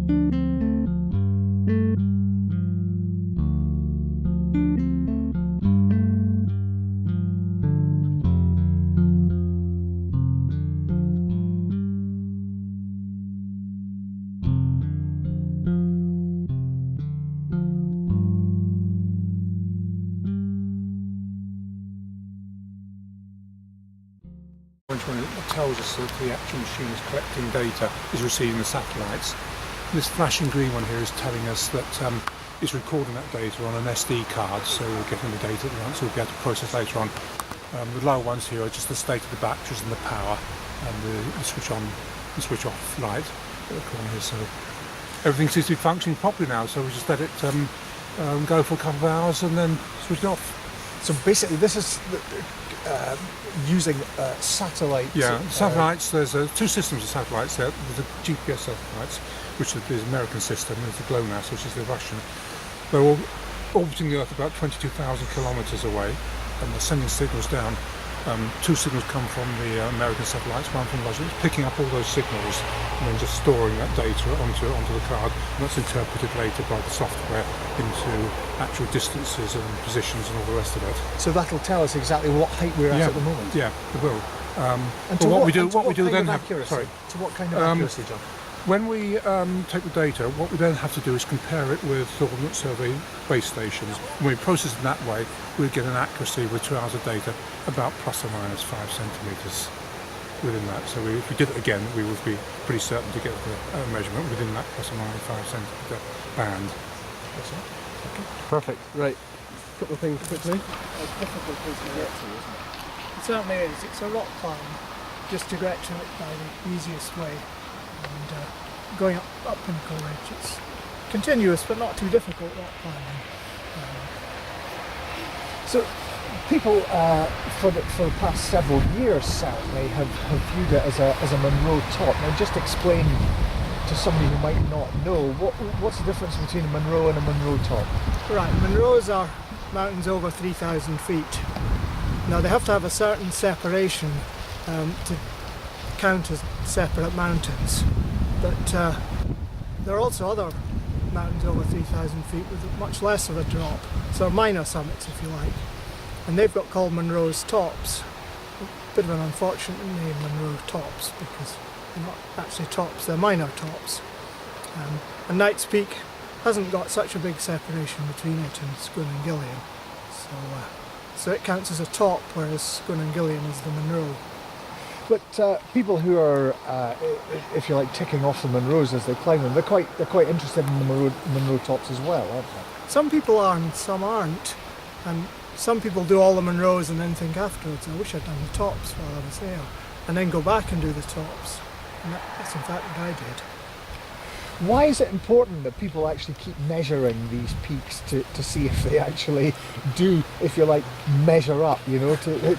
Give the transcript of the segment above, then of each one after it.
It tells us that the actual machine is collecting data, is receiving the satellites. This flashing green one here is telling us that it's recording that data on an SD card, so we're getting the data at once, so we'll be able to process later on. The lower ones here are just the state of the batteries and the power, and the switch on and switch off light at the corner here. So everything seems to be functioning properly now, so we just let it go for a couple of hours and then switch it off. So basically this is using satellites. Yeah, satellites, there's two systems of satellites there. There's the GPS satellites, which is the American system, and there's the GLONASS, which is the Russian. They're all orbiting the Earth about 22,000 kilometres away, and they're sending signals down. Two signals come from the American satellites, one from Russia. It's picking up all those signals and then just storing that data onto the card, and that's interpreted later by the software into actual distances and positions and all the rest of it. So that'll tell us exactly what height we're at the moment. Yeah, it will. And to what kind of accuracy, John? When we take the data, what we then have to do is compare it with Ordnance Survey base stations. When we process it that way, we get an accuracy with 2 hours of data about plus or minus 5 centimetres within that. So if we did it again, we would be pretty certain to get the measurement within that plus or minus 5 centimetre band. That's it. Okay. Perfect. Right. A couple of things quickly. It's difficult place to get to, isn't it? It certainly is. It's a rock climb, just to get to it by the easiest way. And going up Pinnacle Ridge, it's continuous but not too difficult rock climbing. So people for the past several years certainly have viewed it as a Munro top. Now just explain to somebody who might not know, what's the difference between a Munro and a Munro top? Right, Munros are mountains over 3,000 feet. Now they have to have a certain separation to count as separate mountains, but there are also other mountains over 3,000 feet with much less of a drop, so minor summits if you like, and they've got called Munro's tops. A bit of an unfortunate name, Munro tops, because they're not actually tops, they're minor tops. And Knight's Peak hasn't got such a big separation between it and Scone and Gillian, so it counts as a top, whereas Scone and Gillian is the Munro. But people who are, if you like, ticking off the Munros as they climb them, they're quite interested in the Munro tops as well, aren't they? Some people are and some aren't, and some people do all the Munros and then think afterwards, I wish I'd done the tops while I was there, and then go back and do the tops. And that's in fact what I did. Why is it important that people actually keep measuring these peaks to see if they actually do, if you like, measure up, you know, to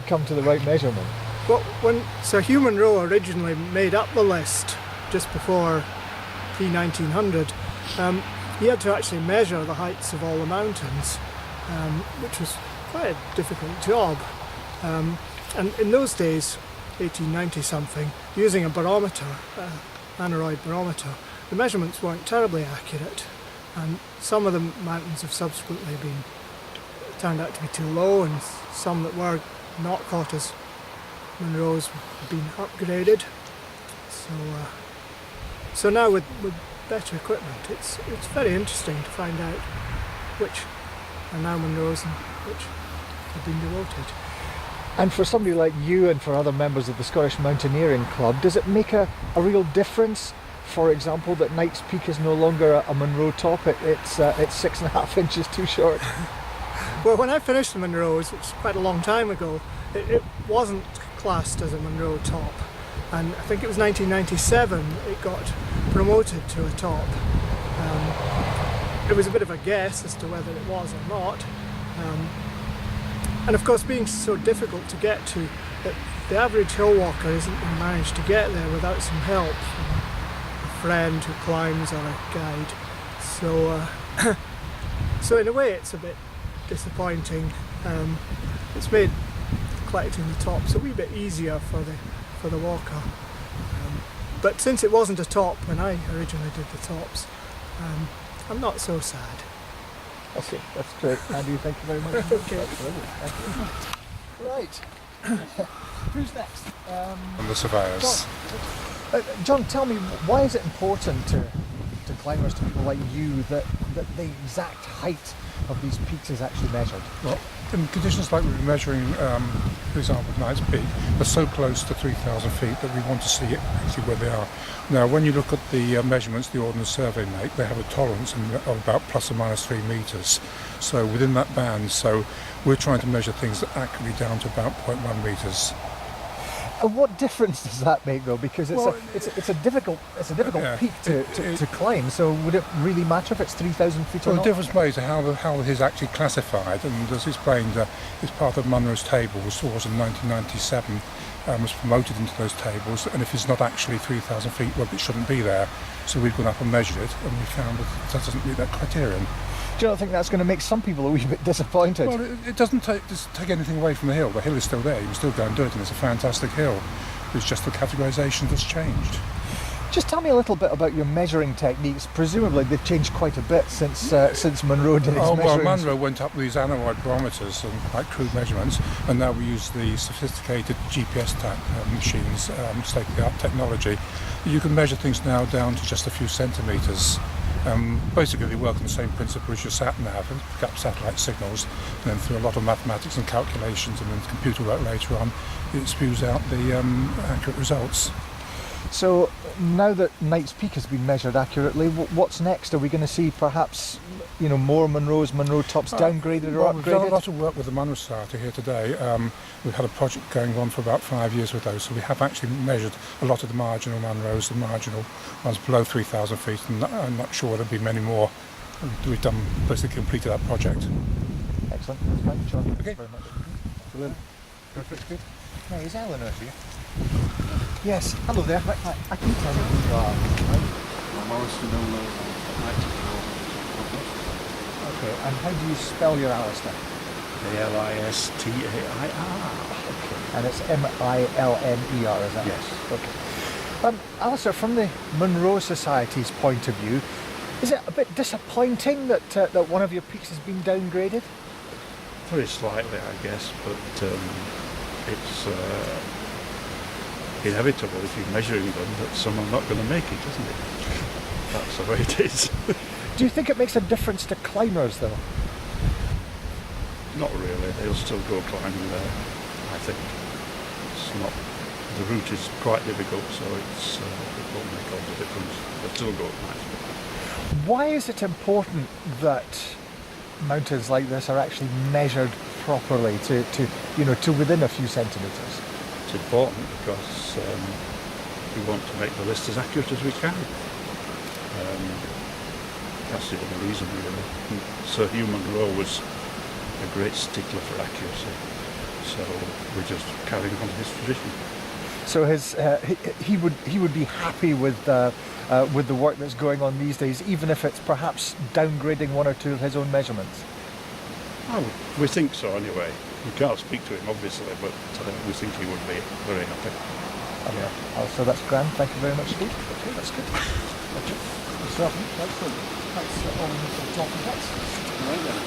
come to the right measurement? Well, when Sir Hugh Munro originally made up the list just before pre-1900, he had to actually measure the heights of all the mountains, which was quite a difficult job. And in those days, 1890 something, using a barometer, aneroid barometer, the measurements weren't terribly accurate, and some of the mountains have subsequently turned out to be too low, and some that were not caught as Munros have been upgraded. So now with better equipment, it's very interesting to find out which are now Munros and which have been devoted. And for somebody like you and for other members of the Scottish Mountaineering Club, does it make a real difference, for example, that Knight's Peak is no longer a Munro top, it's 6.5 inches too short? Well, when I finished the Munros, which was quite a long time ago, it wasn't classed as a Munro top, and I think it was 1997 it got promoted to a top. It was a bit of a guess as to whether it was or not, and of course, being so difficult to get to, that the average hill walker isn't going to manage to get there without some help from a friend who climbs or a guide. So in a way it's a bit disappointing. It's made collecting the tops a wee bit easier for the walker. But since it wasn't a top when I originally did the tops, I'm not so sad. Okay, that's great. Andy, thank you very much. Okay. That's brilliant. Thank you. Right. Who's next? And the surveyors. John, tell me, why is it important to climbers, to people like you, that the exact height of these peaks is actually measured? Well, in conditions like we were measuring, for example, Knight's Peak, they're so close to 3,000 feet that we want to see actually where they are. Now, when you look at the measurements the Ordnance Survey make, they have a tolerance of about plus or minus 3 metres. So within that band, so we're trying to measure things accurately down to about 0.1 metres. And what difference does that make, though? Because it's a difficult Yeah, peak to climb. So would it really matter if it's 3,000 feet or Well, not? the difference made to how it is actually classified, and as explained, it's part of Munro's table, was in 1997, was promoted into those tables, and if it's not actually 3,000 feet, well, it shouldn't be there. So we've gone up and measured it, and we found that doesn't meet that criterion. Do you not think that's going to make some people a wee bit disappointed? Well, it doesn't take anything away from the hill. The hill is still there. You can still go and do it, and it's a fantastic hill. It's just the categorisation that's changed. Just tell me a little bit about your measuring techniques. Presumably they've changed quite a bit since Munro did his Oh, well, measurings. Munro went up with these aneroid barometers and like crude measurements, and now we use the sophisticated GPS type machines, state-of-the-art technology. You can measure things now down to just a few centimetres. Basically, they work on the same principle as your sat-nav, and pick up satellite signals, and then through a lot of mathematics and calculations and then computer work later on, it spews out the accurate results. So now that Knight's Peak has been measured accurately, what's next? Are we going to see perhaps more Munro tops downgraded or We've done a upgraded? lot of work with the Munro Society here today. We've had a project going on for about 5 years with those, so we have actually measured a lot of the marginal Munros, the marginal ones below 3,000 feet, and I'm not sure there'll be many more. We've basically completed that project. Excellent. That's fine, John. Okay. Thanks very much. Brilliant. Perfect. Good. Hey, is Eleanor here? Yes. Hello there. I can tell you who you are. Okay. And how do you spell your Alistair? Alistair. And it's Milner, is that? Yes. Okay. Alistair, from the Munro Society's point of view, is it a bit disappointing that one of your peaks has been downgraded? Very slightly, I guess, but it's inevitable if you're measuring them that some are not going to make it, isn't it? That's the way it is. Do you think it makes a difference to climbers, though? Not really. They'll still go climbing there, I think. It's not. The route is quite difficult, so it won't make all the difference. They'll still go climbing. Why is it important that mountains like this are actually measured properly to within a few centimetres? It's important because we want to make the list as accurate as we can. That's the only reason, really. Sir Hugh Munro was a great stickler for accuracy, so we're just carrying on his tradition. So he would be happy with the work that's going on these days, even if it's perhaps downgrading one or two of his own measurements. Oh, we think so anyway. We can't speak to him obviously, but we think he would be very happy. So that's grand. Thank you very much, Steve. Okay, that's good. Excellent. That's all for the talking bits. Right then.